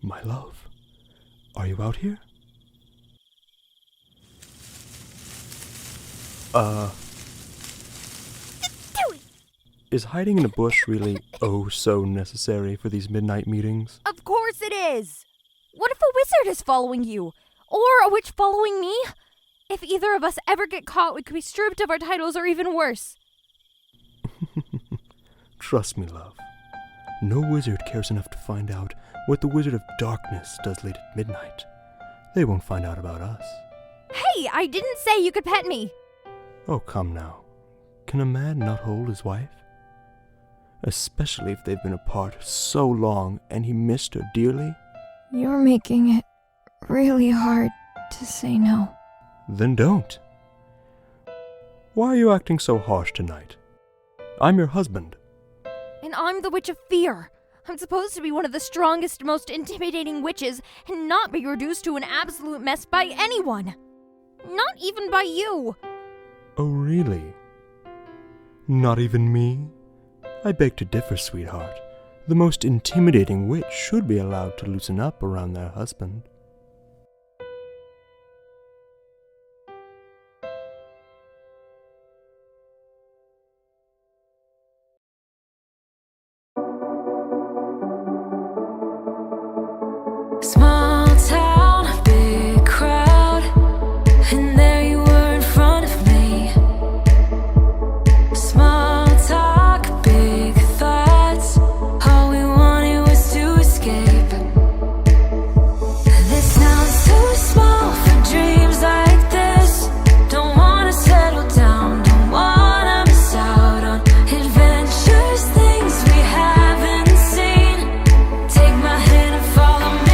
My love, are you out here? Is hiding in a bush really oh so necessary for these midnight meetings? Of course it is! What if a wizard is following you? Or a witch following me? If either of us ever get caught, we could be stripped of our titles or even worse. Trust me, love. No wizard cares enough to find out what the Wizard of Darkness does late at midnight. They won't find out about us. Hey, I didn't say you could pet me! Oh, come now. Can a man not hold his wife? Especially if they've been apart so long and he missed her dearly? You're making it really hard to say no. Then don't. Why are you acting so harsh tonight? I'm your husband. And I'm the Witch of Fear. I'm supposed to be one of the strongest, most intimidating witches and not be reduced to an absolute mess by anyone. Not even by you. Oh, really? Not even me? I beg to differ, sweetheart. The most intimidating witch should be allowed to loosen up around their husband. Small town, big crowd, and there you were in front of me. Small talk, big thoughts, all we wanted was to escape. This sounds too small for dreams like this. Don't wanna settle down, don't wanna miss out on adventures, things we haven't seen. Take my hand and follow me.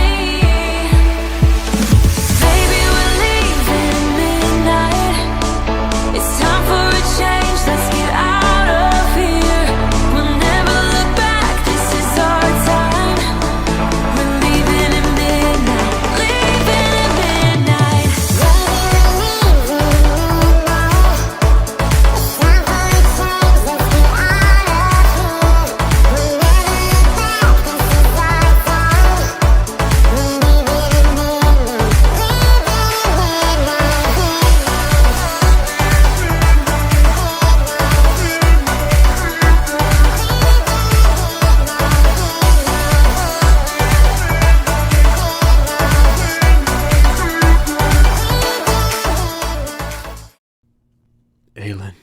Alynn,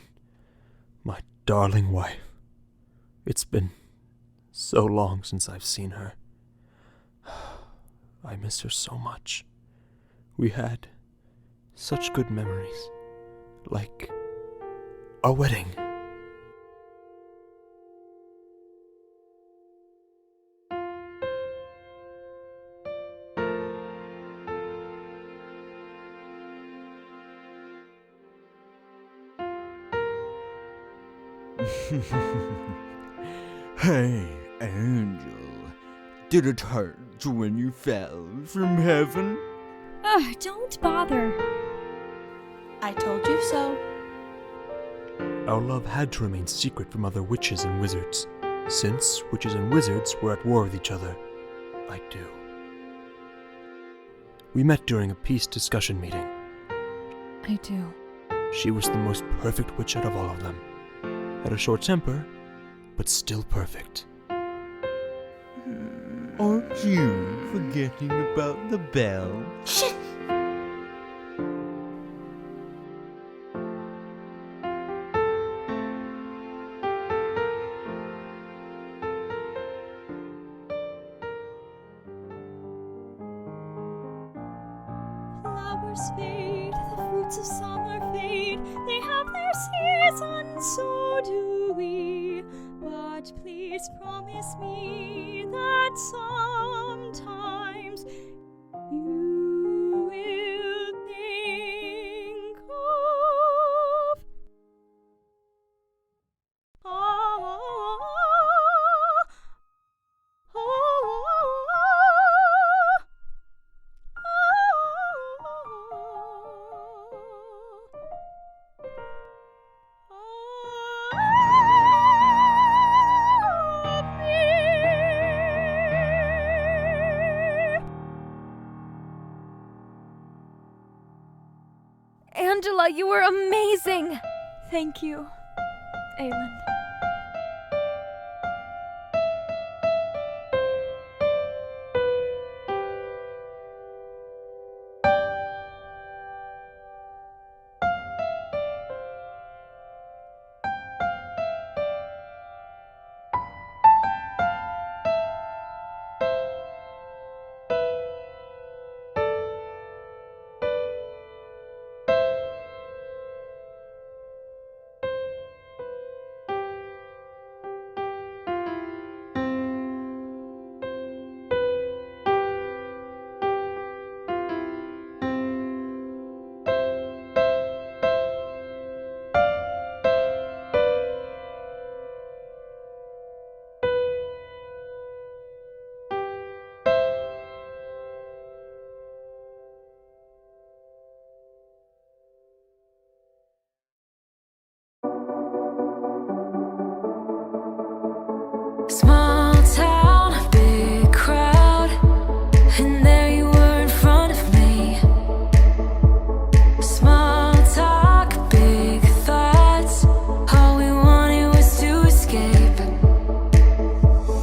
my darling wife. It's been so long since I've seen her. I miss her so much. We had such good memories, like our wedding. Hey, Angel. Did it hurt when you fell from heaven? Ugh, don't bother. I told you so. Our love had to remain secret from other witches and wizards, since witches and wizards were at war with each other. I do. We met during a peace discussion meeting. I do. She was the most perfect witch out of all of them. Had a short temper, but still perfect. Aren't you forgetting about the bell? Shit! Flowers fade, the fruits of summer fade. They have their season, so do we. But please promise me that sometimes you will think of. Angela, you were amazing! Thank you, Adelram. Small town, big crowd, and there you were in front of me. Small talk, big thoughts, all we wanted was to escape.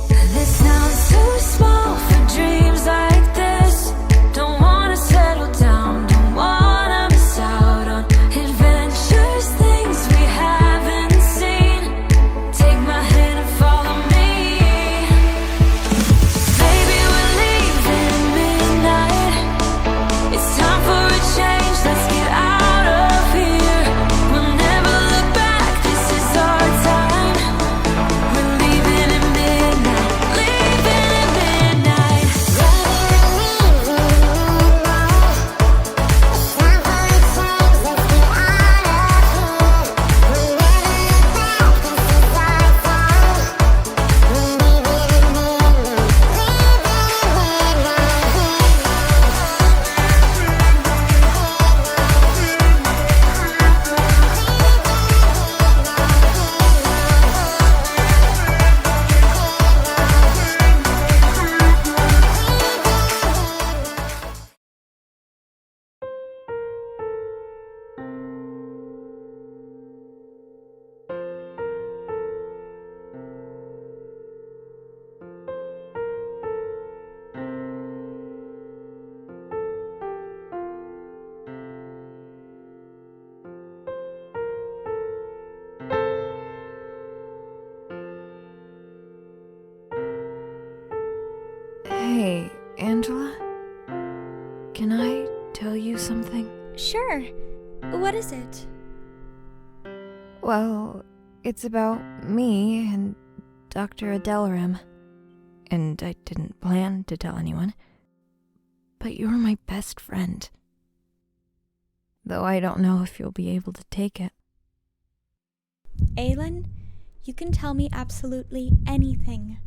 This sounds too small for dreams like this. Don't wanna settle down, don't wanna miss out on adventures, things we haven't seen. Take my hand and follow me. Hey, Angela? Can I tell you something? Sure. What is it? Well, it's about me and Dr. Adelram. And I didn't plan to tell anyone. But you're my best friend. Though I don't know if you'll be able to take it. Adelram, you can tell me absolutely anything.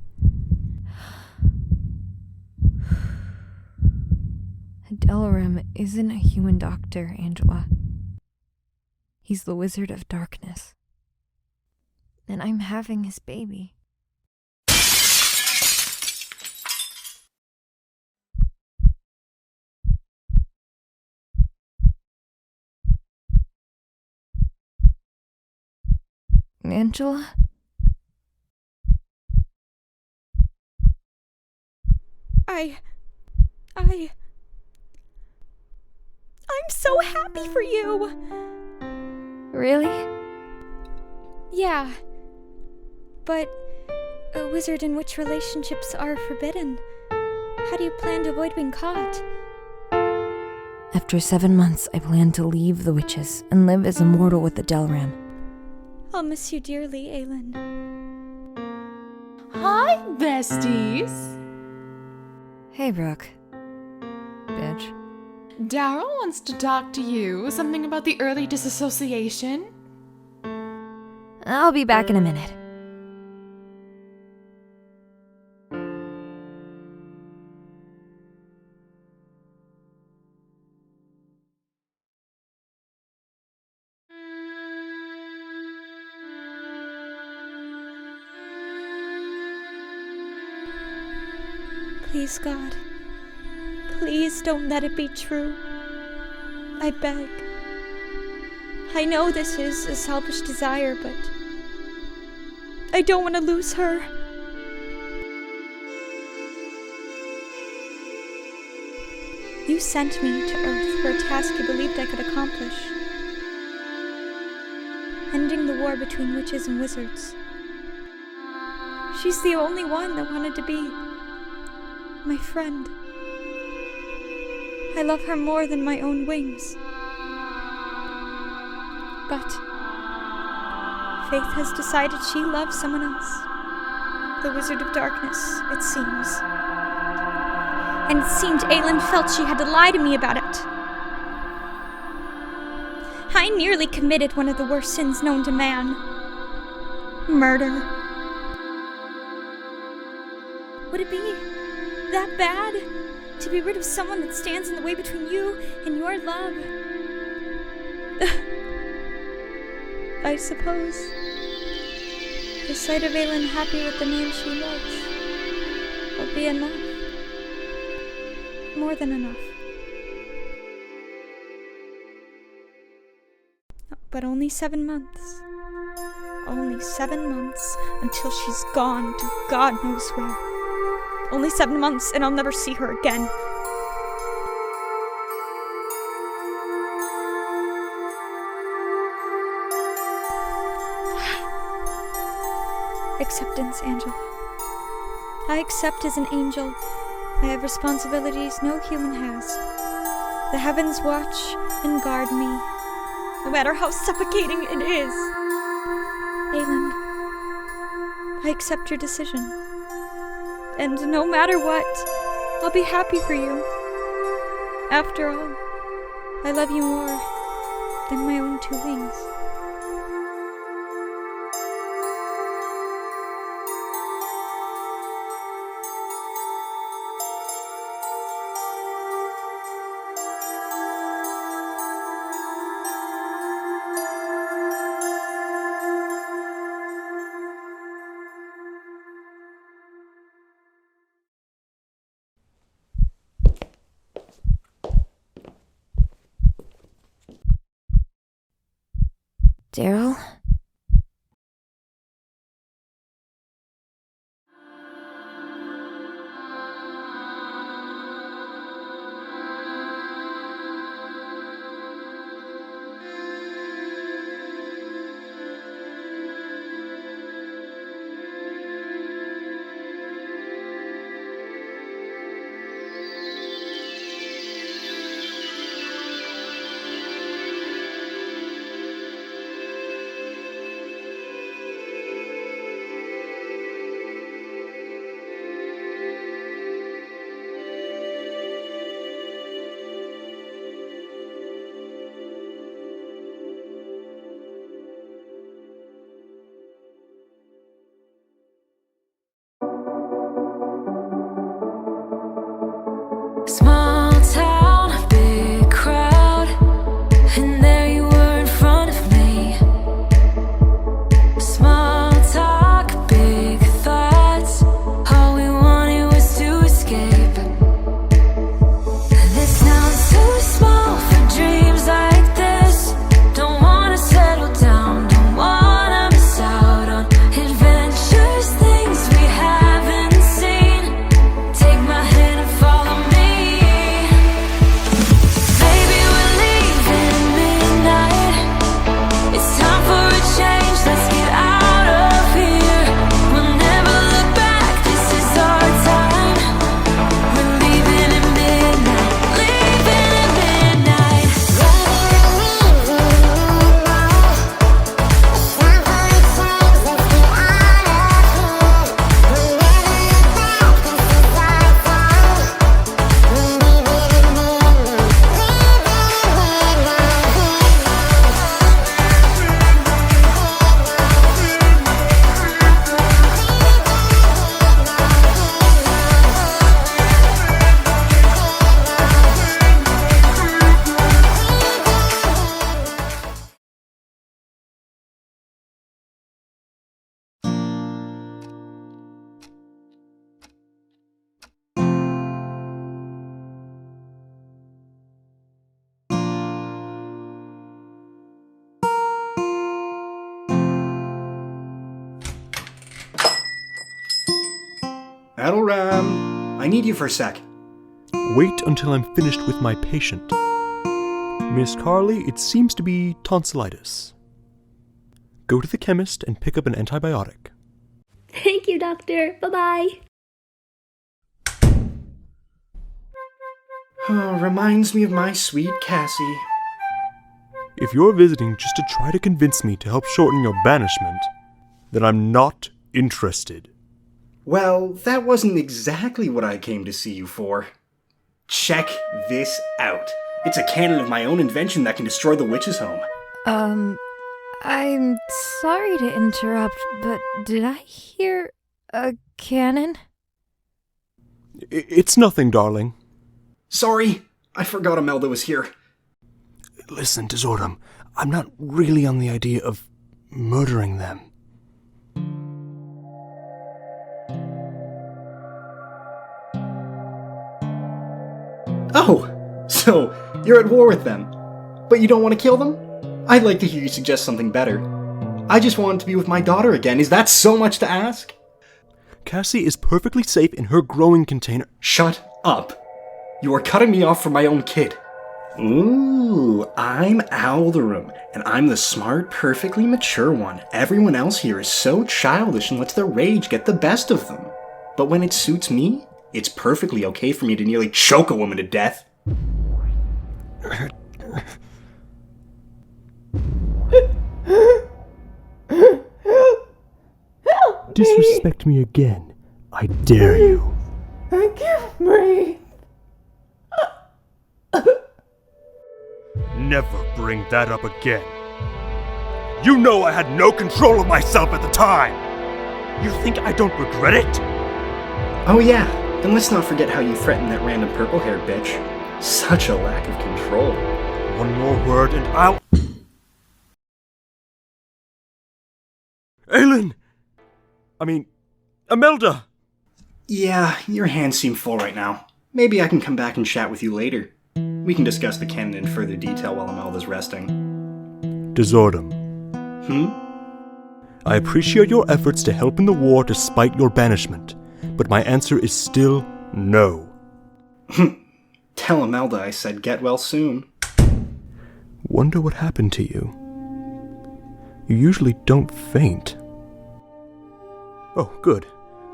Adelram isn't a human doctor, Angela. He's the Wizard of Darkness. And I'm having his baby. Angela? I'm so happy for you! Really? Yeah. But wizard and witch relationships are forbidden. How do you plan to avoid being caught? After 7 months, I plan to leave the witches and live as a mortal with Adelram. I'll miss you dearly, Adelyn. Hi, besties. Hey, Brook. Bitch. Darrell wants to talk to you. Something about the early disassociation. I'll be back in a minute. Please, God. Please don't let it be true. I beg. I know this is a selfish desire, but I don't want to lose her. You sent me to Earth for a task you believed I could accomplish. Ending the war between witches and wizards. She's the only one that wanted to be my friend. I love her more than my own wings. But Faith has decided she loves someone else. The Wizard of Darkness, it seems. And it seemed Alynn felt she had to lie to me about it. I nearly committed one of the worst sins known to man. Murder. Would it be that bad to be rid of someone that stands in the way between you and your love? I suppose the sight of Adelram happy with the man she loves will be enough. More than enough. But only 7 months. Only 7 months until she's gone to God knows where. Only 7 months and I'll never see her again. Acceptance, Angela. I accept as an angel. I have responsibilities no human has. The heavens watch and guard me, no matter how suffocating it is. Adelram, I accept your decision. And no matter what, I'll be happy for you. After all, I love you more than my own 2 wings. Darrell? Adelram, I need you for a sec. Wait until I'm finished with my patient. Miss Carly, it seems to be tonsillitis. Go to the chemist and pick up an antibiotic. Thank you, Doctor. Bye-bye. Oh, reminds me of my sweet Cassie. If you're visiting just to try to convince me to help shorten your banishment, then I'm not interested. Well, that wasn't exactly what I came to see you for. Check this out. It's a cannon of my own invention that can destroy the witch's home. I'm sorry to interrupt, but did I hear a cannon? It's nothing, darling. Sorry, I forgot Imelda was here. Listen, Desordem, I'm not really on the idea of murdering them. Oh, so you're at war with them, but you don't want to kill them? I'd like to hear you suggest something better. I just wanted to be with my daughter again. Is that so much to ask? Cassie is perfectly safe in her growing container. Shut up. You are cutting me off from my own kid. Ooh, I'm Alynn, and I'm the smart, perfectly mature one. Everyone else here is so childish and lets their rage get the best of them. But when it suits me, it's perfectly okay for me to nearly choke a woman to death. Disrespect me again. I dare you. I can't breathe. Never bring that up again. You know I had no control of myself at the time. You think I don't regret it? Oh yeah, and let's not forget how you threatened that random purple-haired bitch. Such a lack of control. One more word and I'll... Alynn! Imelda! Yeah, your hands seem full right now. Maybe I can come back and chat with you later. We can discuss the canon in further detail while Imelda's resting. Desordem. I appreciate your efforts to help in the war despite your banishment, but my answer is still no. Tell Imelda I said get well soon. Wonder what happened to you. You usually don't faint. Oh, good.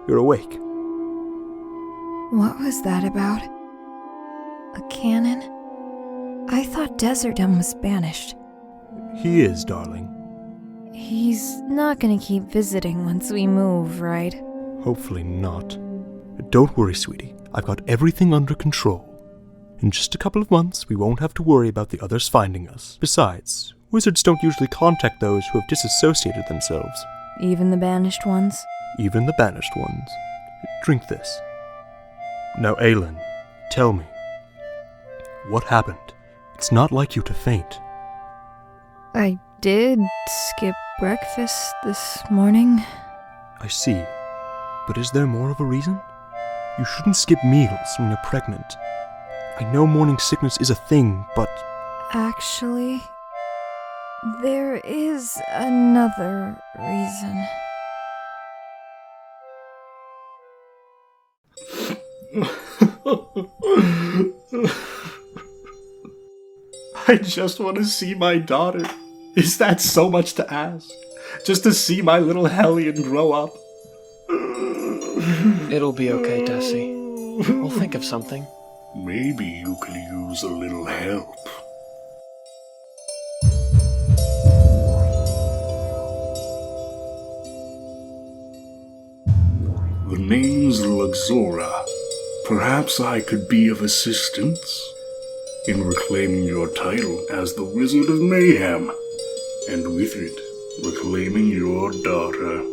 You're awake. What was that about? A cannon? I thought Desordem was banished. He is, darling. He's not gonna keep visiting once we move, right? Hopefully not. Don't worry, sweetie. I've got everything under control. In just a couple of months, we won't have to worry about the others finding us. Besides, wizards don't usually contact those who have disassociated themselves. Even the banished ones? Even the banished ones. Drink this. Now, Alynn, tell me. What happened? It's not like you to faint. I did skip breakfast this morning. I see. But is there more of a reason? You shouldn't skip meals when you're pregnant. I know morning sickness is a thing, but... Actually, there is another reason. I just want to see my daughter. Is that so much to ask? Just to see my little hellion grow up? It'll be okay, Tessie. We'll think of something. Maybe you could use a little help. The name's Luxura. Perhaps I could be of assistance in reclaiming your title as the Wizard of Mayhem, and with it, reclaiming your daughter.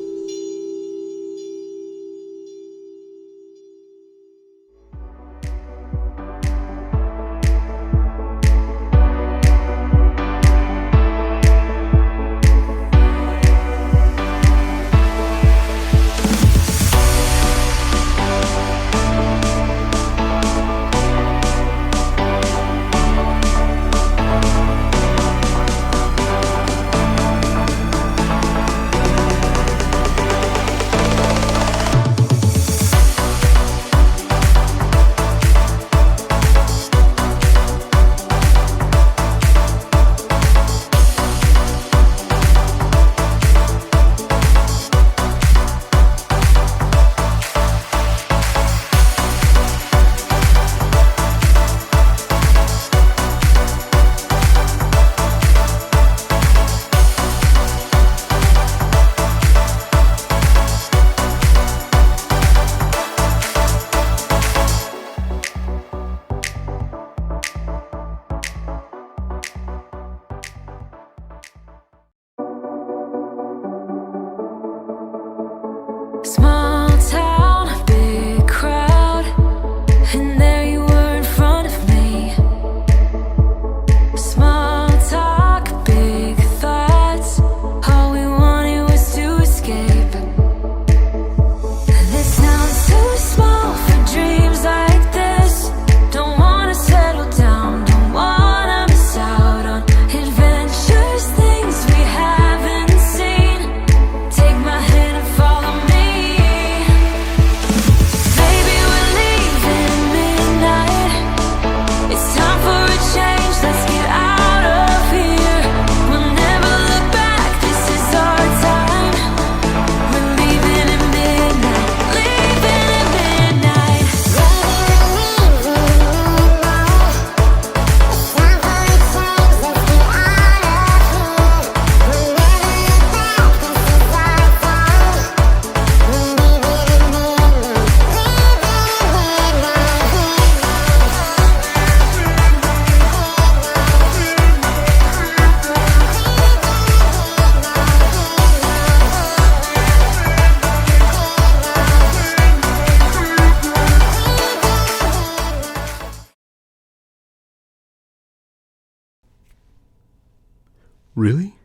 Really?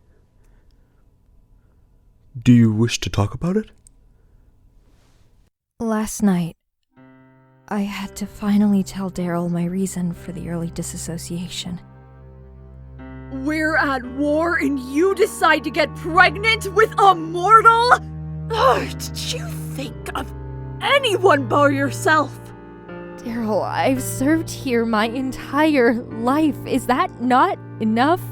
Do you wish to talk about it? Last night, I had to finally tell Darrell my reason for the early disassociation. We're at war and you decide to get pregnant with a mortal? Did you think of anyone but yourself? Darrell, I've served here my entire life. Is that not enough?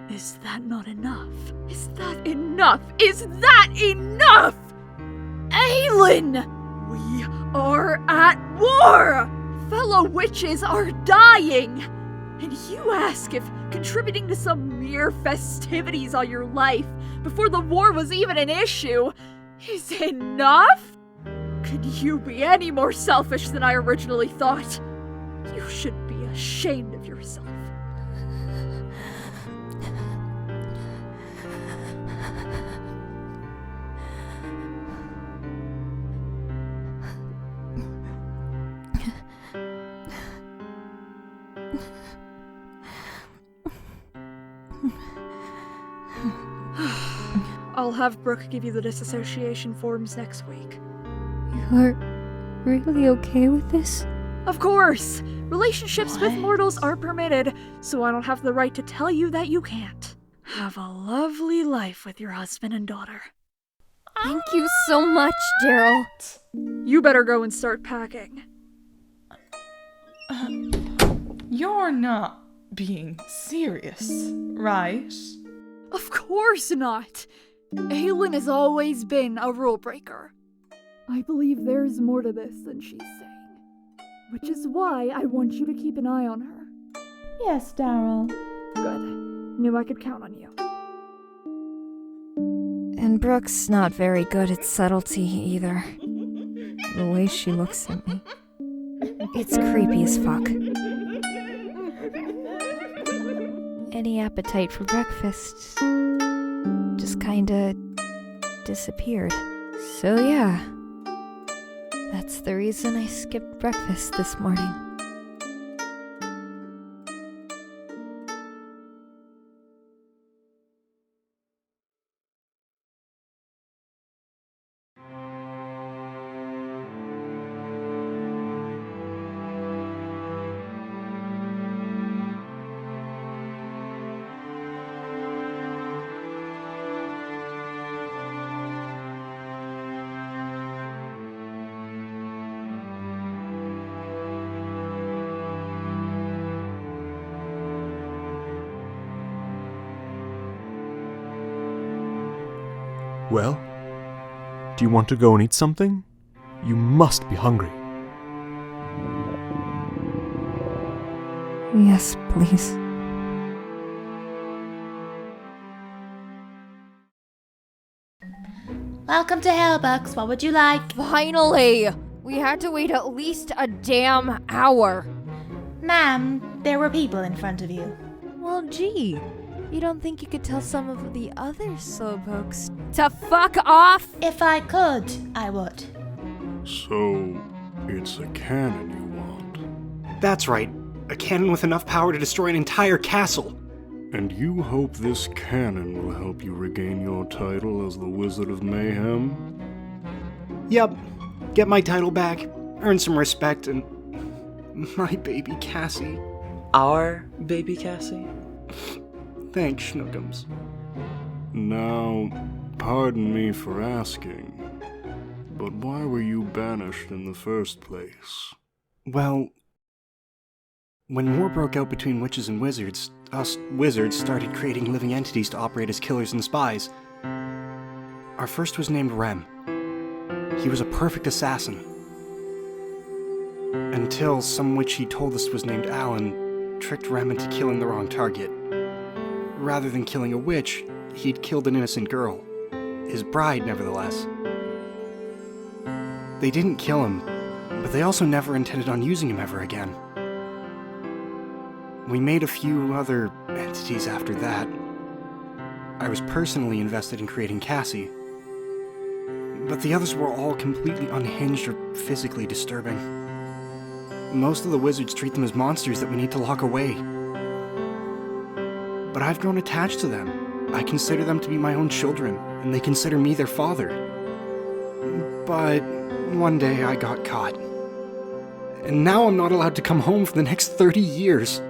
Is that not enough? Is that enough? Is that enough? Adelyn! We are at war! Fellow witches are dying! And you ask if contributing to some mere festivities on your life before the war was even an issue is enough? Could you be any more selfish than I originally thought? You should be ashamed of yourself. I'll have Brook give you the disassociation forms next week. You're really okay with this? Of course! Relationships with mortals are permitted, so I don't have the right to tell you that you can't. Have a lovely life with your husband and daughter. Thank you so much, Darrell. You better go and start packing. You're not being serious, right? Of course not! Adelyn has always been a rule breaker. I believe there's more to this than she's saying. Which is why I want you to keep an eye on her. Yes, Darrell. Good. Knew I could count on you. And Brooke's not very good at subtlety either. The way she looks at me. It's creepy as fuck. Any appetite for breakfast just kinda disappeared. So yeah, that's the reason I skipped breakfast this morning. Well, do you want to go and eat something? You must be hungry. Yes, please. Welcome to Hellbucks. What would you like? Finally! We had to wait at least a damn hour. Ma'am, there were people in front of you. Well, gee. You don't think you could tell some of the other slowpokes to fuck off? If I could, I would. So, it's a cannon you want? That's right. A cannon with enough power to destroy an entire castle. And you hope this cannon will help you regain your title as the Wizard of Mayhem? Yep. Get my title back, earn some respect, and my baby Cassie. Our baby Cassie? Thanks, Schnookums. Now, pardon me for asking, but why were you banished in the first place? Well, when war broke out between witches and wizards, us wizards started creating living entities to operate as killers and spies. Our first was named Rem. He was a perfect assassin. Until some witch he told us was named Alynn tricked Rem into killing the wrong target. Rather than killing a witch, he'd killed an innocent girl. His bride, nevertheless. They didn't kill him, but they also never intended on using him ever again. We made a few other entities after that. I was personally invested in creating Cassie. But the others were all completely unhinged or physically disturbing. Most of the wizards treat them as monsters that we need to lock away. But I've grown attached to them. I consider them to be my own children, and they consider me their father. But one day I got caught. And now I'm not allowed to come home for the next 30 years.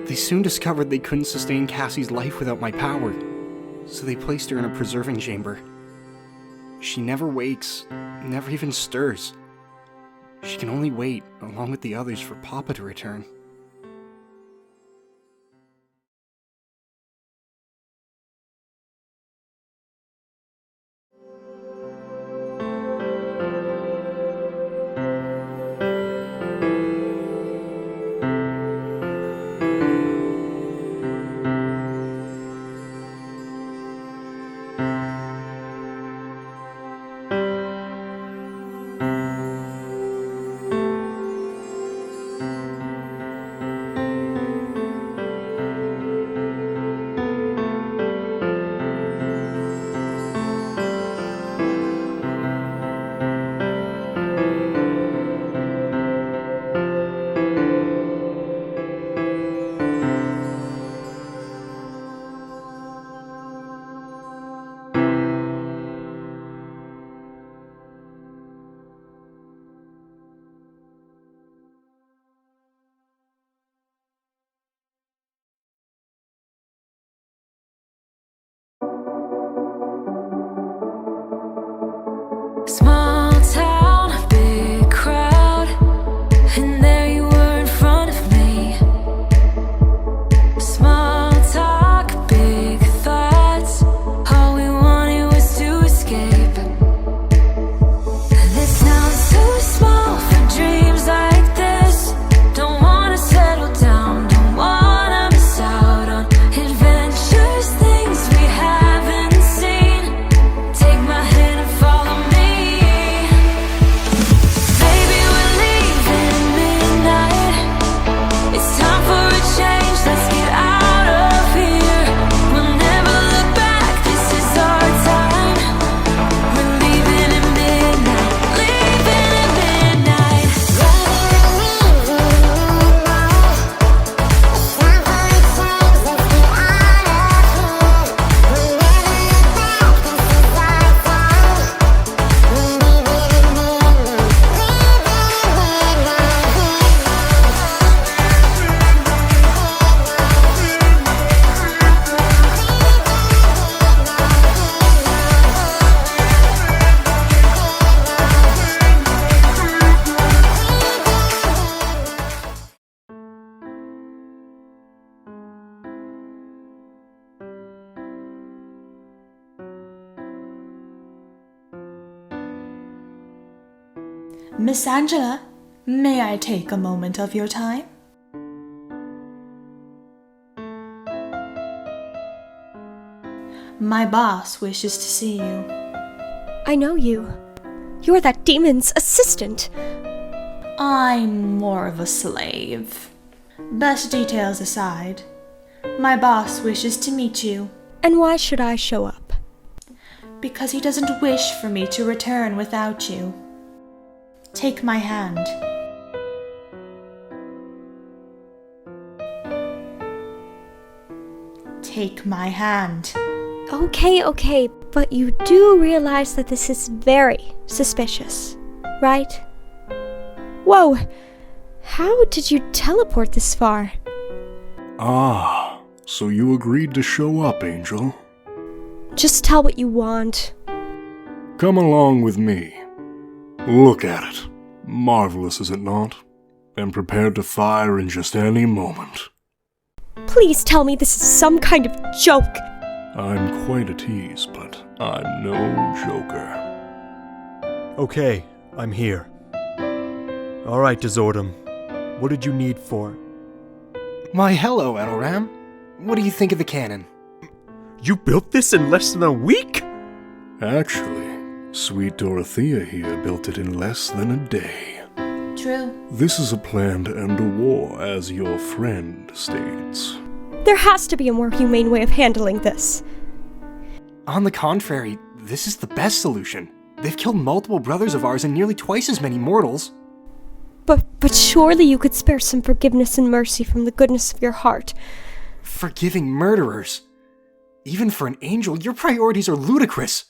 They soon discovered they couldn't sustain Cassie's life without my power, so they placed her in a preserving chamber. She never wakes, never even stirs. She can only wait, along with the others, for Papa to return. Small town, big crowd, and there you were in front of me. Small talk, big thoughts, all we wanted was to escape. This sounds too small for dreams like this. Don't wanna settle down, don't wanna miss out on adventures, things we haven't seen. Take my hand and follow me. Miss Angela, may I take a moment of your time? My boss wishes to see you. I know you. You're that demon's assistant. I'm more of a slave. But details aside, my boss wishes to meet you. And why should I show up? Because he doesn't wish for me to return without you. Take my hand. Take my hand. Okay, but you do realize that this is very suspicious, right? Whoa! How did you teleport this far? Ah, so you agreed to show up, Angel. Just tell what you want. Come along with me. Look at it. Marvelous, is it not? And prepared to fire in just any moment. Please tell me this is some kind of joke. I'm quite a tease, but I'm no joker. Okay, I'm here. Alright, Desordem. What did you need for? Why, hello, Adelram. What do you think of the cannon? You built this in less than a week? Actually, sweet Dorothea here built it in less than a day. True. This is a plan to end a war, as your friend states. There has to be a more humane way of handling this. On the contrary, this is the best solution. They've killed multiple brothers of ours and nearly twice as many mortals. But surely you could spare some forgiveness and mercy from the goodness of your heart. forgiving murderers. Even for an angel, your priorities are ludicrous.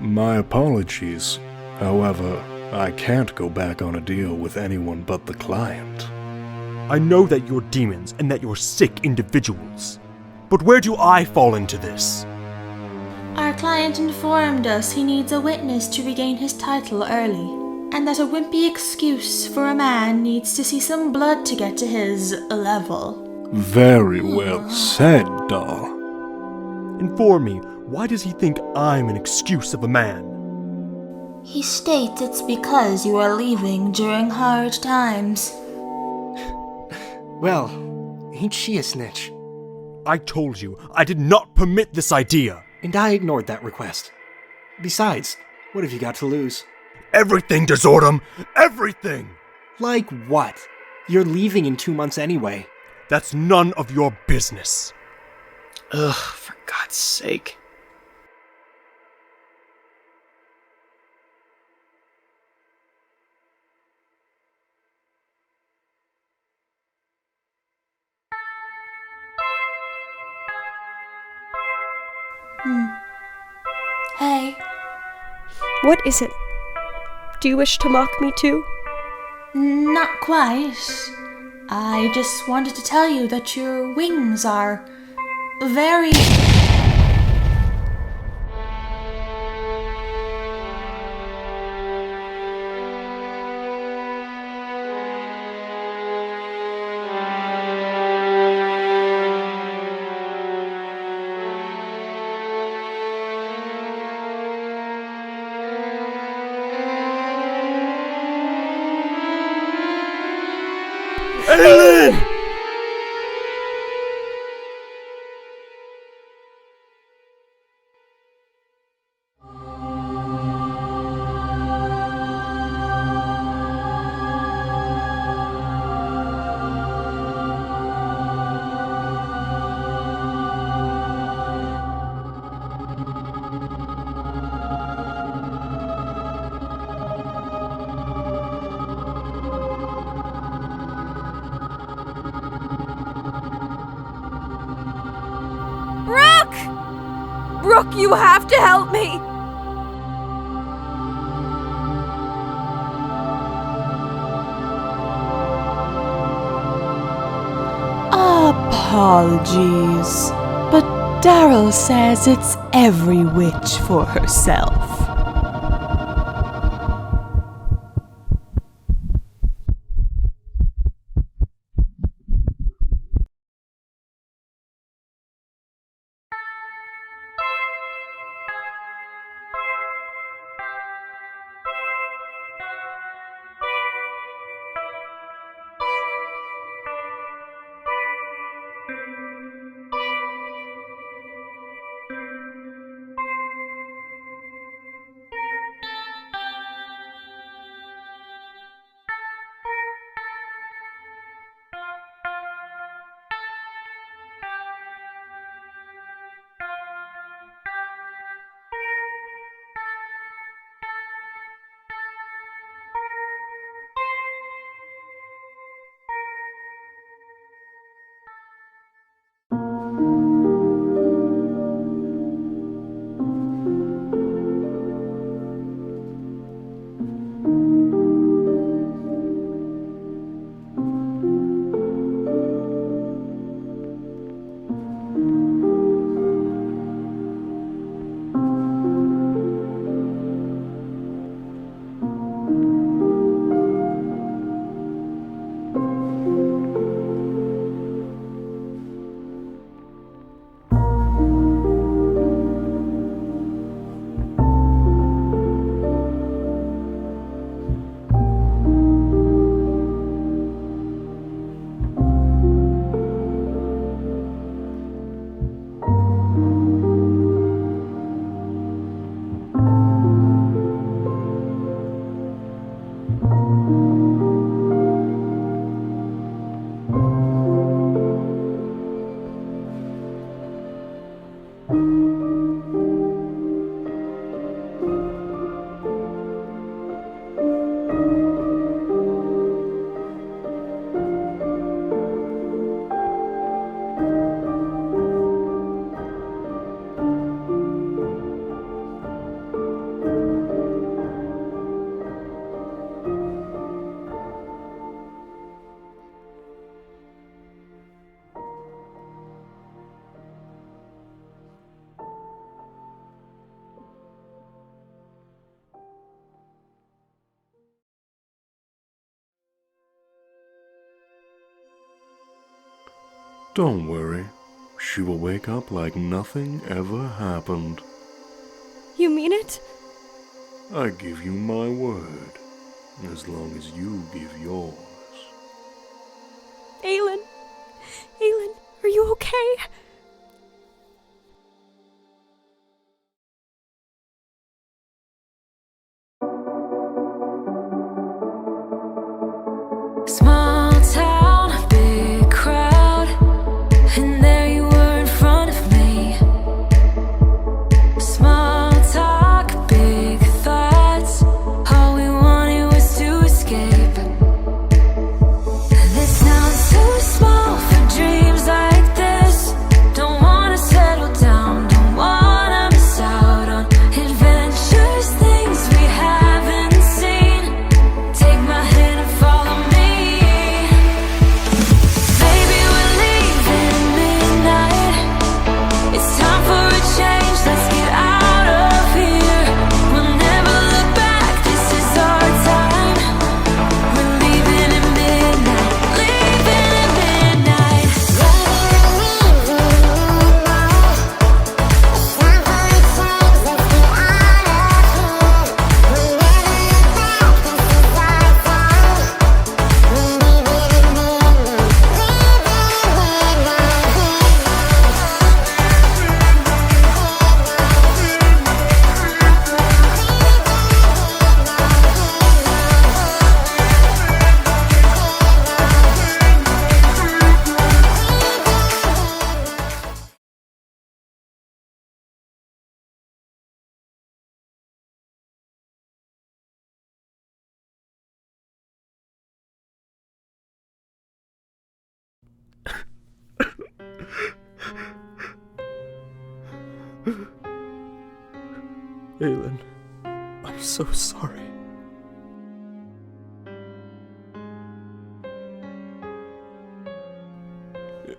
My apologies. However, I can't go back on a deal with anyone but the client. I know that you're demons and that you're sick individuals. But where do I fall into this? Our client informed us he needs a witness to regain his title early, and that a wimpy excuse for a man needs to see some blood to get to his level. Very well said, doll. Inform me, why does he think I'm an excuse of a man? He states it's because you are leaving during hard times. Well, ain't she a snitch? I told you, I did not permit this idea. And I ignored that request. Besides, what have you got to lose? Everything, Desordem! Everything! Like what? You're leaving in 2 months anyway. That's none of your business. Ugh, for God's sake. Hey. What is it? Do you wish to mock me too? Not quite. I just wanted to tell you that your wings are very... Alynn! Brook, you have to help me! Apologies, but Darrell says it's every witch for herself. Don't worry. She will wake up like nothing ever happened. You mean it? I give you my word, as long as you give yours. Alynn, are you okay? Small town, big crowd, and there you were in front of me. Small talk, big thoughts, all we wanted was to escape. This sounds too small for dreams like this. Don't wanna settle down, don't wanna miss out on adventures, things we haven't seen. Take my hand and follow me. Alynn, I'm so sorry.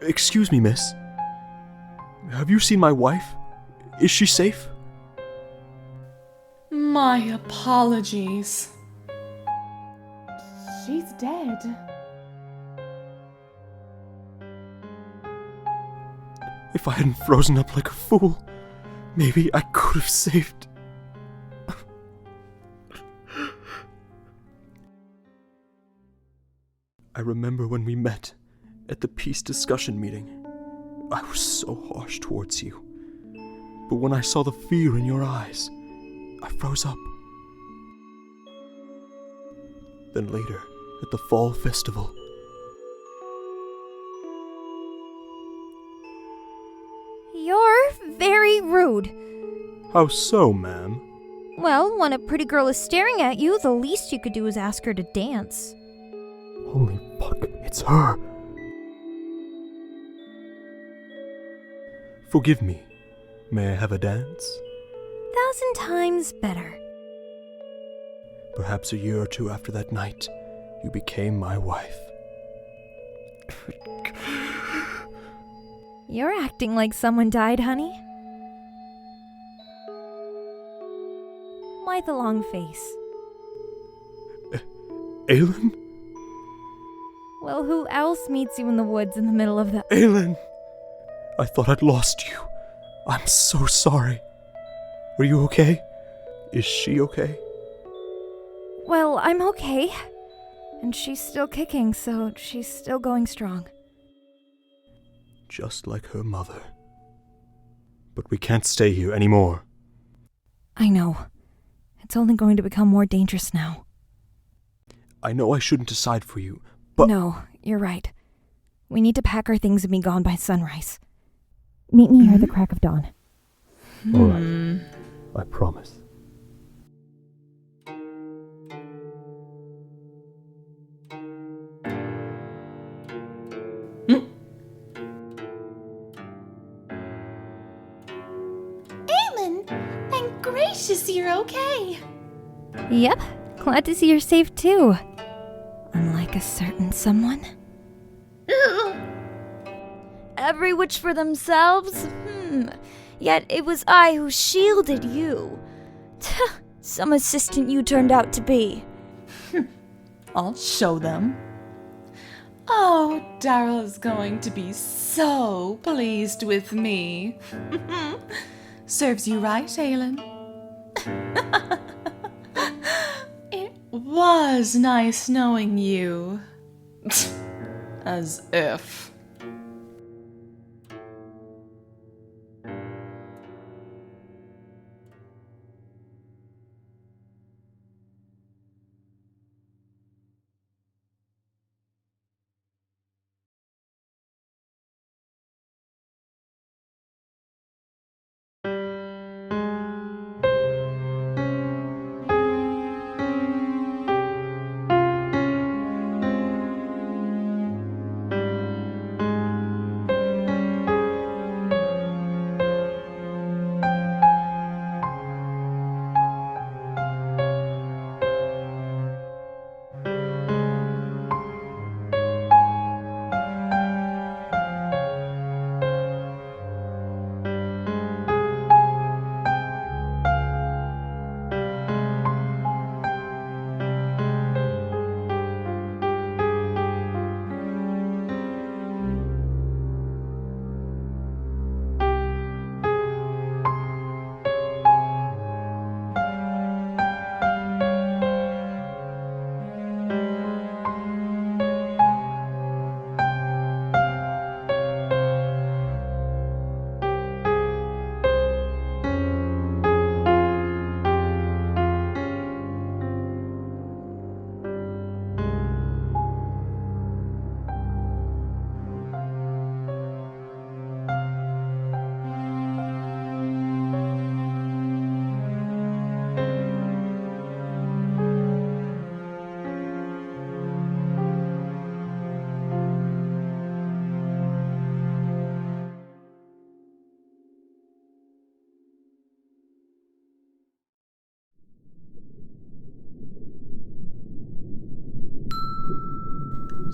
Excuse me, miss. Have you seen my wife? Is she safe? My apologies. She's dead. If I hadn't frozen up like a fool, maybe I could have saved... I remember when we met at the peace discussion meeting. I was so harsh towards you. But when I saw the fear in your eyes, I froze up. Then later, at the fall festival, You're very rude. how so, ma'am? Well, when a pretty girl is staring at you, the least you could do is ask her to dance. Holy fuck, it's her! Forgive me. May I have a dance? 1,000 times better. Perhaps a year or two after that night, you became my wife. You're acting like someone died, honey. Why the long face? Alynn? Well, who else meets you in the woods in the middle of the... Alynn! I thought I'd lost you. I'm so sorry. Are you okay? Is she okay? Well, I'm okay. And she's still kicking, so she's still going strong. Just like her mother. But we can't stay here anymore. I know. It's only going to become more dangerous now. I know I shouldn't decide for you, but... No, you're right. We need to pack our things and be gone by sunrise. Meet me here at the crack of dawn. All right. I promise. Adelram, I'm gracious you're okay. Yep, glad to see you're safe too. Unlike a certain someone. Every witch for themselves? Yet it was I who shielded you. Some assistant you turned out to be. I'll show them. Oh, Darrell's going to be so pleased with me. Serves you right, Alynn. It was nice knowing you. As if.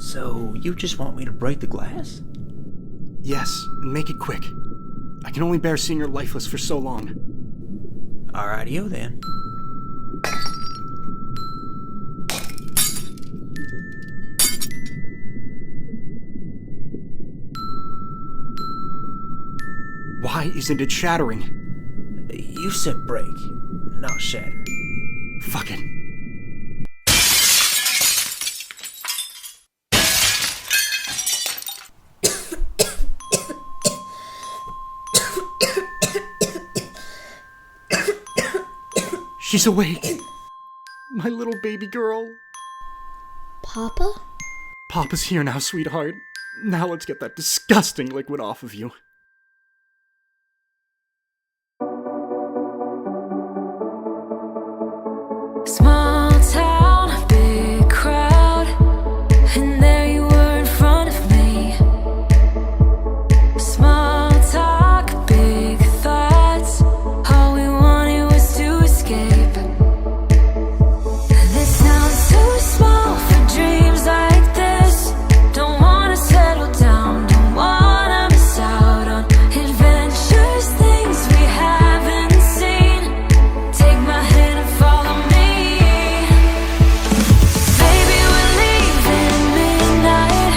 So, you just want me to break the glass? Yes, and make it quick. I can only bear seeing her lifeless for so long. Alrighty-o then. Why isn't it shattering? You said break, not shatter. Fuck it. She's awake. My little baby girl. Papa? Papa's here now, sweetheart. Now let's get that disgusting liquid off of you. Small town, big crowd, and there you were in front of me. Small talk, big thoughts, all we wanted was to escape. This sounds too small for dreams like this. Don't wanna settle down, don't wanna miss out on adventures, things we haven't seen. Take my hand and follow me. Baby, we're leaving at midnight.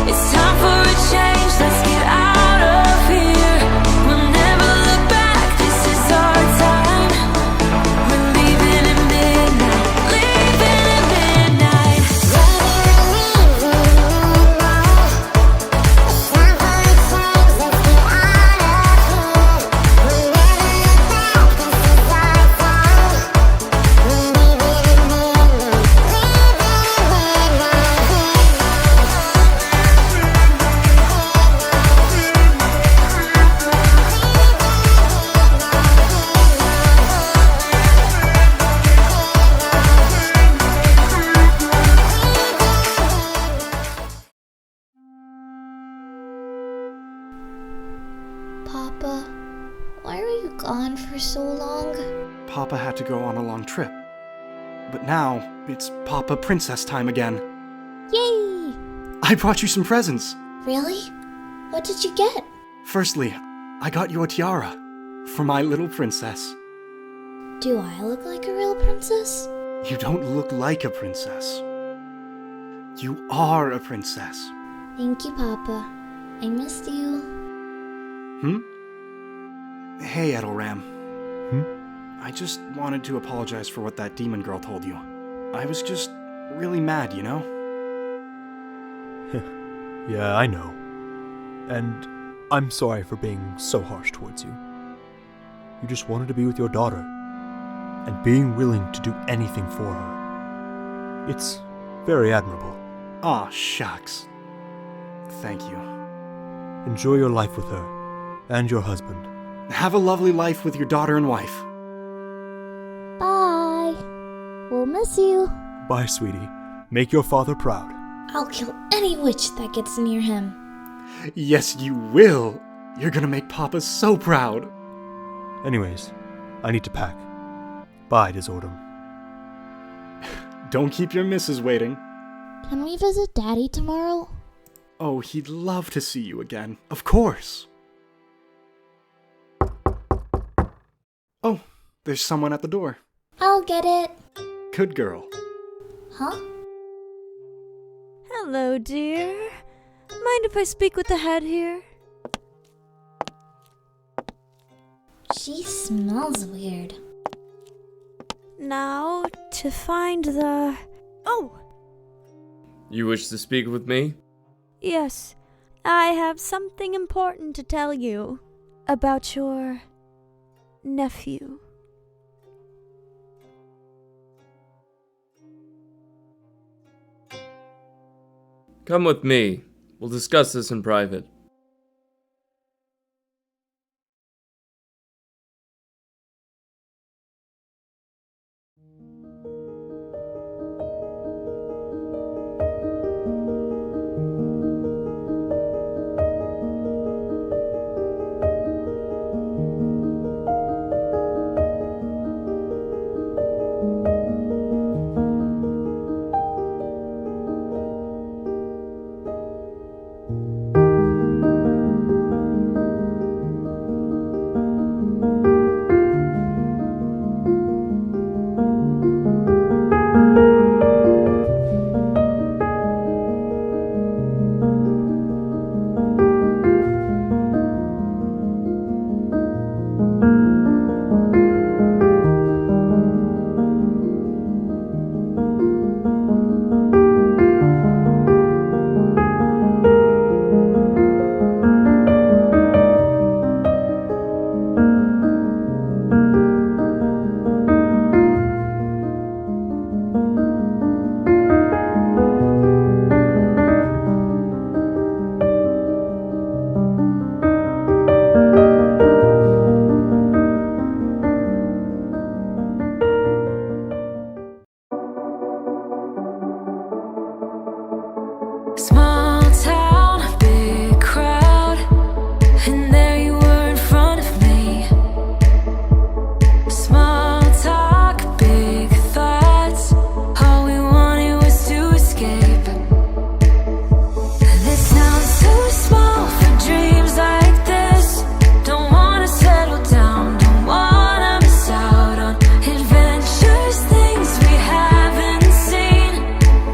It's time for a change, let's get out of here. We'll never look back, this is our time. We're leaving at midnight, leaving at midnight. Papa, why were you gone for so long? Papa had to go on a long trip. But now, it's Papa Princess time again. Yay! I brought you some presents. Really? What did you get? Firstly, I got you a tiara for my little princess. Do I look like a real princess? You don't look like a princess. You are a princess. Thank you, Papa. I missed you. Hey, Adelram. I just wanted to apologize for what that demon girl told you. I was just really mad, you know? Yeah, I know. And I'm sorry for being so harsh towards you. You just wanted to be with your daughter, and being willing to do anything for her. It's very admirable. Aw, shucks. Thank you. Enjoy your life with her, and your husband. Have a lovely life with your daughter and wife. Bye. We'll miss you. Bye, sweetie. Make your father proud. I'll kill any witch that gets near him. Yes, you will. You're gonna make Papa so proud. Anyways, I need to pack. Bye, Desordem. Don't keep your missus waiting. Can we visit Daddy tomorrow? Oh, he'd love to see you again. Of course. Oh, there's someone at the door. I'll get it. Good girl. Huh? Hello, dear. Mind if I speak with the head here? She smells weird. Now, to find the... Oh! You wish to speak with me? Yes, I have something important to tell you about your nephew. Come with me. We'll discuss this in private. Small town, big crowd, and there you were in front of me. Small talk, big thoughts, all we wanted was to escape. This sounds too small for dreams like this. Don't wanna settle down, don't wanna miss out on adventures, things we haven't seen.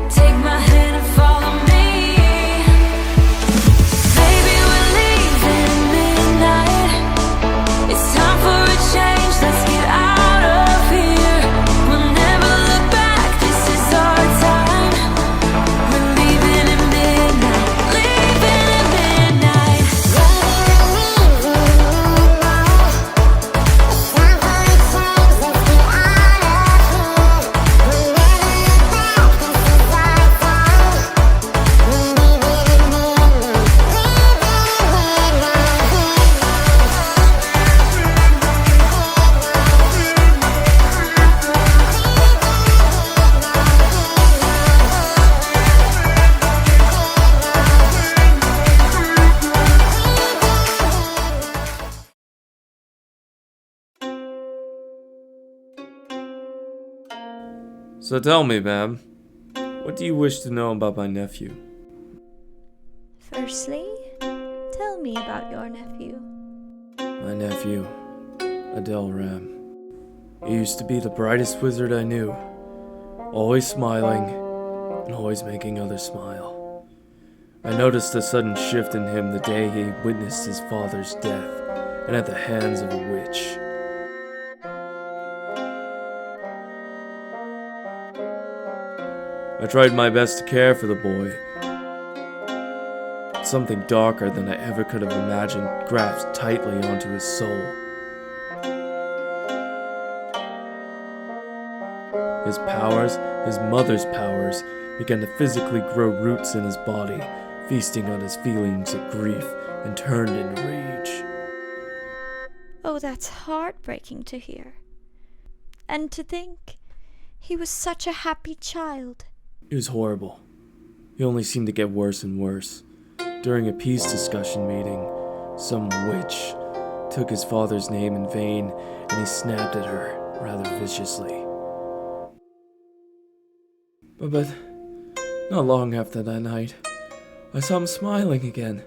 Take my hand and follow me. So tell me, ma'am, what do you wish to know about my nephew? Firstly, tell me about your nephew. My nephew, Adelram. He used to be the brightest wizard I knew. Always smiling, and always making others smile. I noticed a sudden shift in him the day he witnessed his father's death, and at the hands of a witch. I tried my best to care for the boy. Something darker than I ever could have imagined grasped tightly onto his soul. His powers, his mother's powers, began to physically grow roots in his body, feasting on his feelings of grief and turned into rage. Oh, that's heartbreaking to hear. And to think, he was such a happy child. It was horrible. He only seemed to get worse and worse. During a peace discussion meeting, some witch took his father's name in vain, and he snapped at her rather viciously. But not long after that night, I saw him smiling again,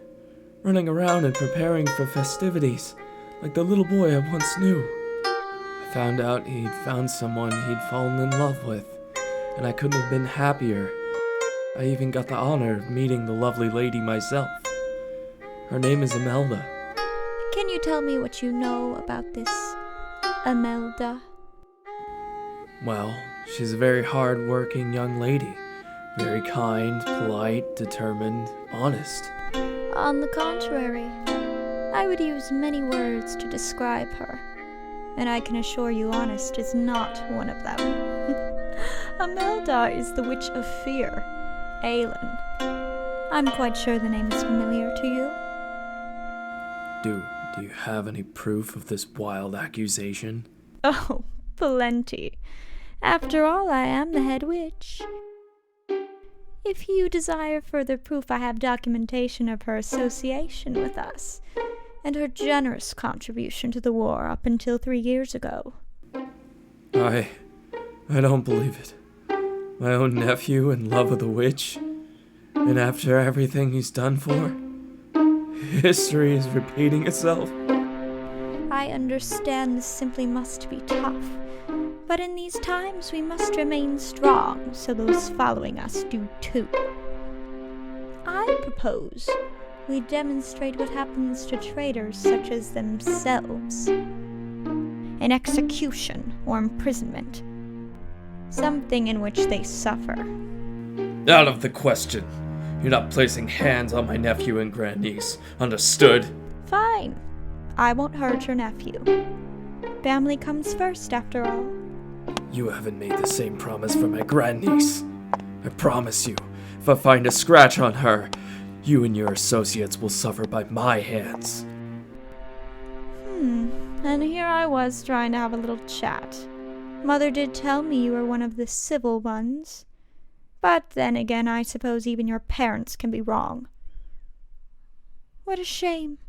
running around and preparing for festivities, like the little boy I once knew. I found out he'd found someone he'd fallen in love with, and I couldn't have been happier. I even got the honor of meeting the lovely lady myself. Her name is Imelda. Can you tell me what you know about this Imelda? Well, she's a very hard-working young lady. Very kind, polite, determined, honest. On the contrary, I would use many words to describe her, and I can assure you honest is not one of them. Imelda is the Witch of Fear, Alynn. I'm quite sure the name is familiar to you. Do you have any proof of this wild accusation? Oh, plenty. After all, I am the head witch. If you desire further proof, I have documentation of her association with us, and her generous contribution to the war up until 3 years ago. I don't believe it. My own nephew in love with a witch, and after everything he's done for, history is repeating itself. I understand this simply must be tough, but in these times we must remain strong so those following us do too. I propose we demonstrate what happens to traitors such as themselves. An execution or imprisonment. Something in which they suffer. Out of the question. You're not placing hands on my nephew and grandniece. Understood? Fine. I won't hurt your nephew. Family comes first, after all. You haven't made the same promise for my grandniece. I promise you, if I find a scratch on her, you and your associates will suffer by my hands. And here I was trying to have a little chat. Mother did tell me you were one of the civil ones. But then again, I suppose even your parents can be wrong. What a shame.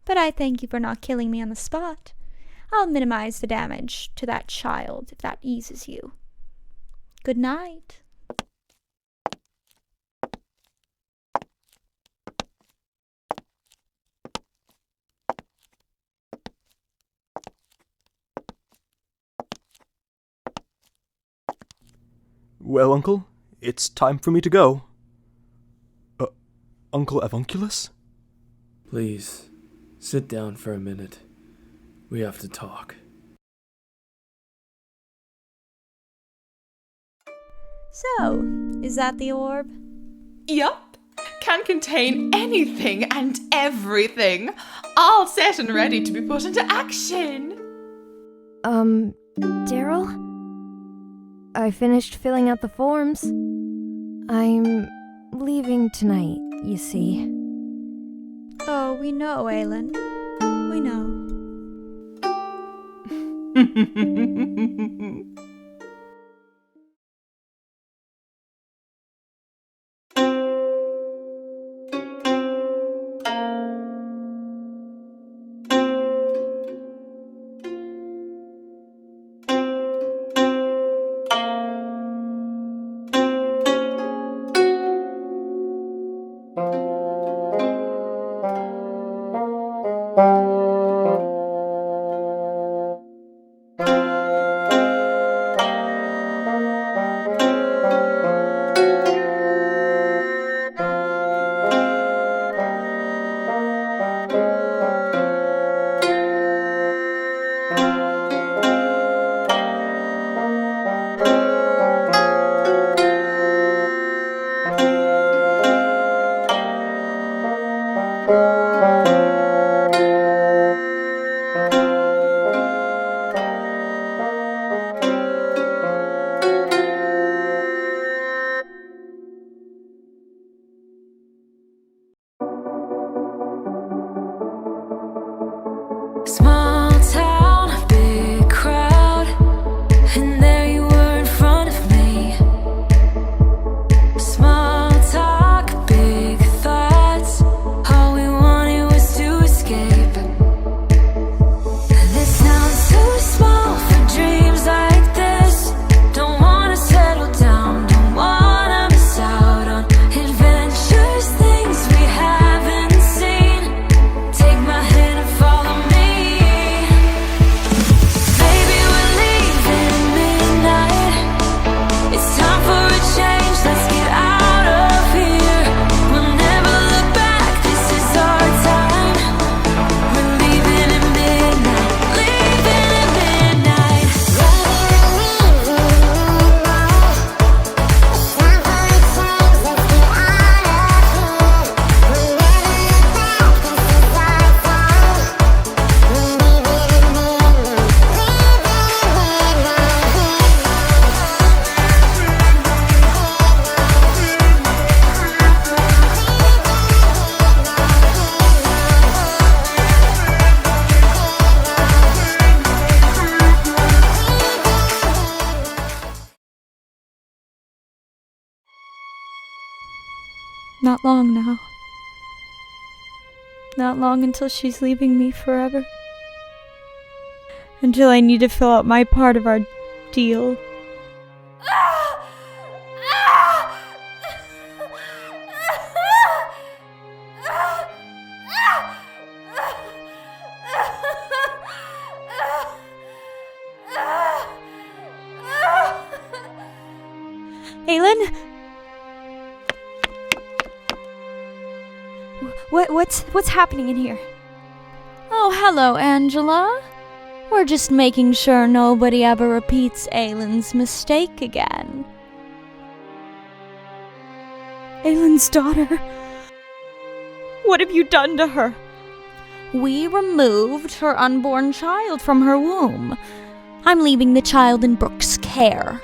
But I thank you for not killing me on the spot. I'll minimize the damage to that child if that eases you. Good night. Well, Uncle, it's time for me to go. Uncle Avunculus? Please, sit down for a minute. We have to talk. So, is that the orb? Yup. Can contain anything and everything. All set and ready to be put into action. Darrell? I finished filling out the forms. I'm leaving tonight, you see. Oh, we know, Alynn. We know. Small town, big crowd, and there you were in front of me. Small talk, big thoughts, all we wanted was to escape. This sounds too small for dreams like this. Don't wanna settle down, don't wanna miss out on adventures, things we haven't seen. Take my hand and follow me. Baby, we're leaving at midnight. It's time for a change, let's get out of here. We'll never look back, this is our time. We're leaving at midnight, leaving at midnight. Not long now. Not long until she's leaving me forever. Until I need to fill out my part of our deal. Adelram? What's happening in here? Oh, hello, Angela. We're just making sure nobody ever repeats Adelram's mistake again. Adelram's daughter? What have you done to her? We removed her unborn child from her womb. I'm leaving the child in Brook's care.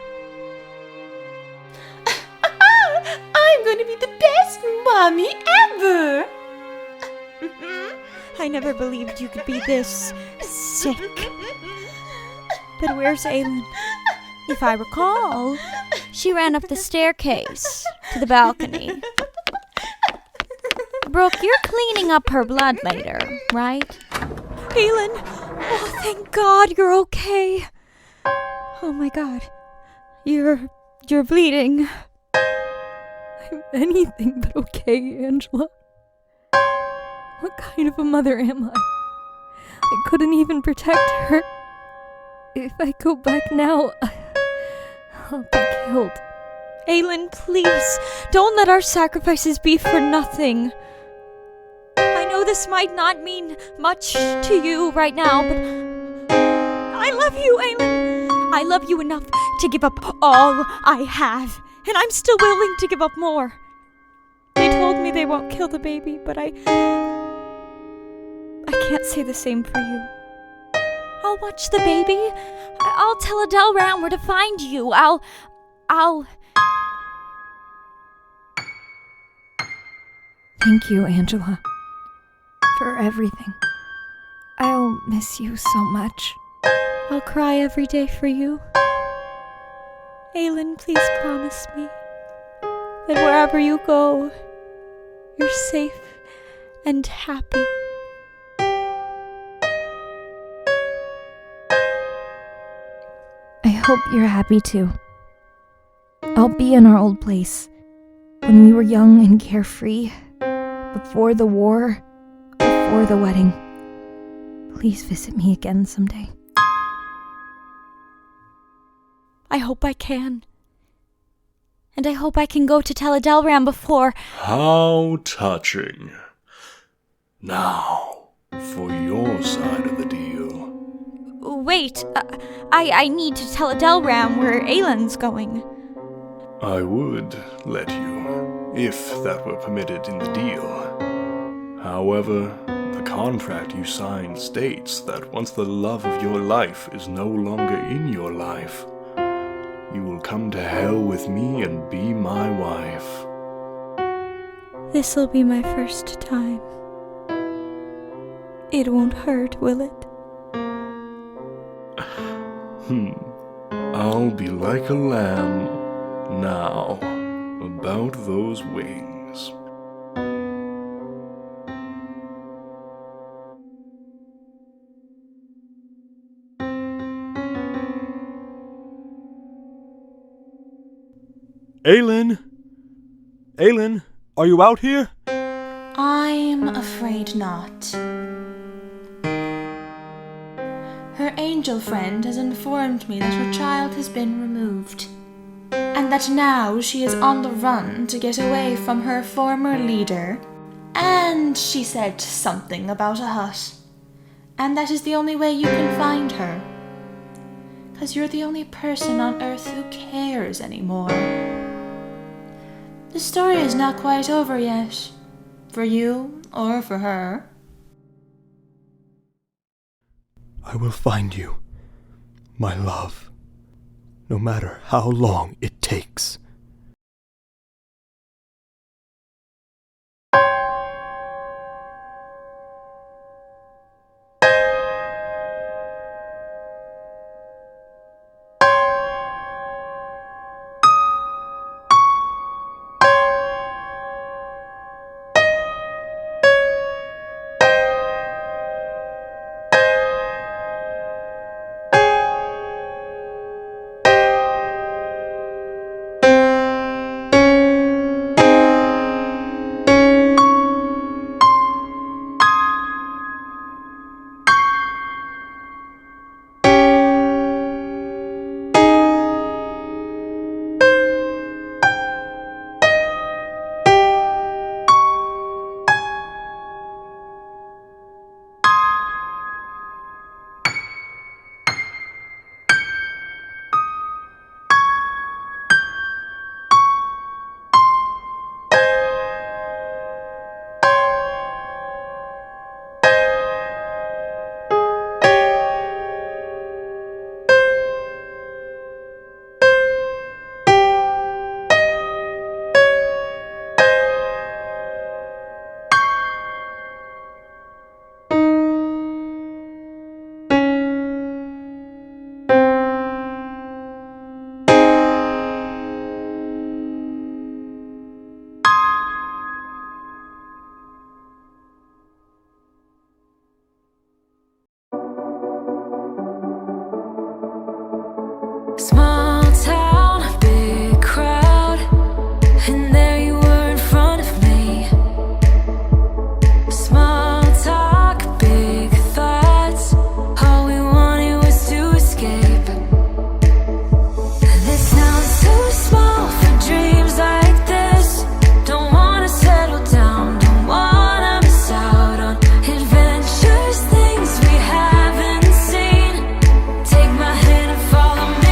I'm going to be the best mommy ever! I never believed you could be this sick. But where's Adelram? If I recall, she ran up the staircase to the balcony. Brook, you're cleaning up her blood later, right? Adelram! Oh, thank God you're okay. Oh my God. You're bleeding. I'm anything but okay, Angela. What kind of a mother am I? I couldn't even protect her. If I go back now, I'll be killed. Adelram, please, don't let our sacrifices be for nothing. I know this might not mean much to you right now, but I love you, Adelram. I love you enough to give up all I have, and I'm still willing to give up more. They told me they won't kill the baby, but I can't say the same for you. I'll watch the baby. I'll tell Adelram where to find you. I'll... Thank you, Angela, for everything. I'll miss you so much. I'll cry every day for you. Adelram, please promise me that wherever you go, you're safe and happy. I hope you're happy too. I'll be in our old place, when we were young and carefree, before the war, before the wedding. Please visit me again someday. I hope I can. And I hope I can go to tell Adelram before... How touching. Now, for your side of the deal. Wait, I need to tell Adelram where Aelyn's going. I would let you, if that were permitted in the deal. However, the contract you signed states that once the love of your life is no longer in your life, you will come to hell with me and be my wife. This'll be my first time. It won't hurt, will it? I'll be like a lamb now about those wings. Alynn? Alynn, are you out here? I'm afraid not. Her angel friend has informed me that her child has been removed, and that now she is on the run to get away from her former leader. And she said something about a hut, and that is the only way you can find her, 'cause you're the only person on Earth who cares anymore. The story is not quite over yet, for you or for her. I will find you, my love, no matter how long it takes. Small town, big crowd, and there you were in front of me. Small talk, big thoughts, all we wanted was to escape. This sounds too small for dreams like this. Don't wanna settle down, don't wanna miss out on adventures, things we haven't seen. Take my hand and follow me.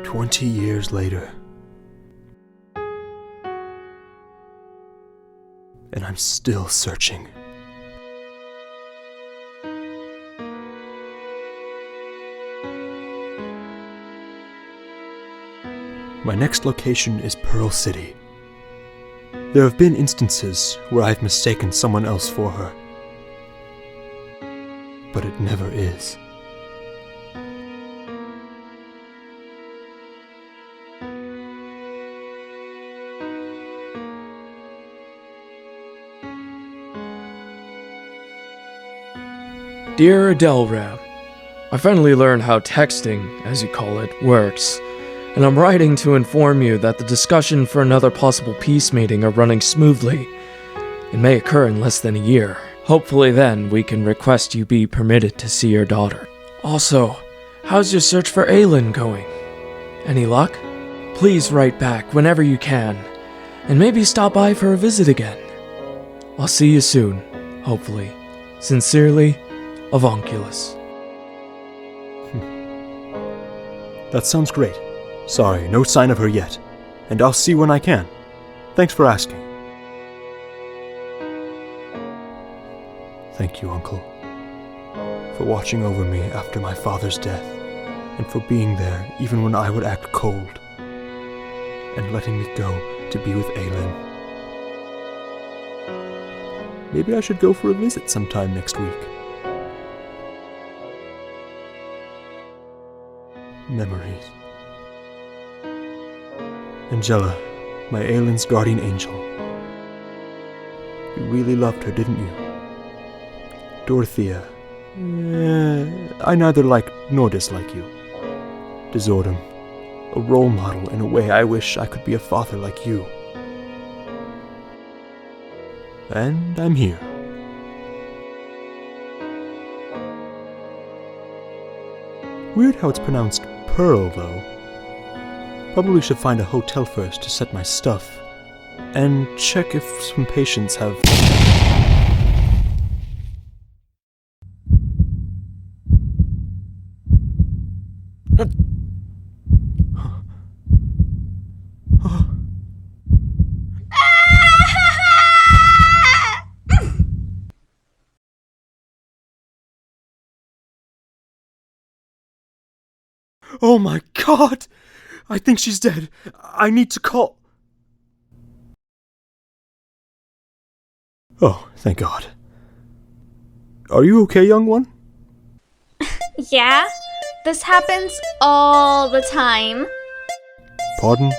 "20 years later, and I'm still searching. My next location is Pearl City. There have been instances where I've mistaken someone else for her. But it never is. Dear Adelram, I finally learned how texting, as you call it, works, and I'm writing to inform you that the discussion for another possible peace meeting are running smoothly. It may occur in less than a year. Hopefully then we can request you be permitted to see your daughter. Also, how's your search for Alynn going? Any luck? Please write back whenever you can, and maybe stop by for a visit again. I'll see you soon, hopefully. Sincerely, Avunculus. That sounds great. Sorry, no sign of her yet. And I'll see when I can. Thanks for asking. Thank you, Uncle, for watching over me after my father's death, and for being there even when I would act cold, and letting me go to be with Alynn. Maybe I should go for a visit sometime next week. Memories. Angela, my Alynn's guardian angel. You really loved her, didn't you? Dorothea. I neither like nor dislike you. Desordem. A role model in a way I wish I could be a father like you. And I'm here. Weird how it's pronounced Pearl, though. Probably should find a hotel first to set my stuff, and check if some patients have... Oh my god! I think she's dead. I need to call... Oh, thank God. Are you okay, young one? Yeah? This happens all the time. Pardon?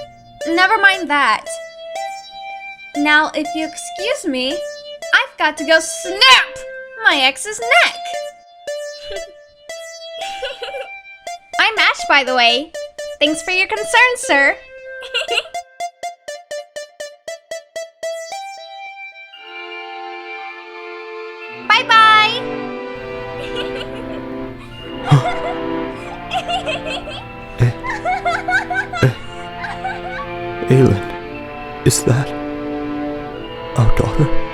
Never mind that. Now, if you excuse me, I've got to go snap my ex's neck. I'm Ash, by the way. Thanks for your concern, sir. Bye-bye. Alynn, is that our daughter?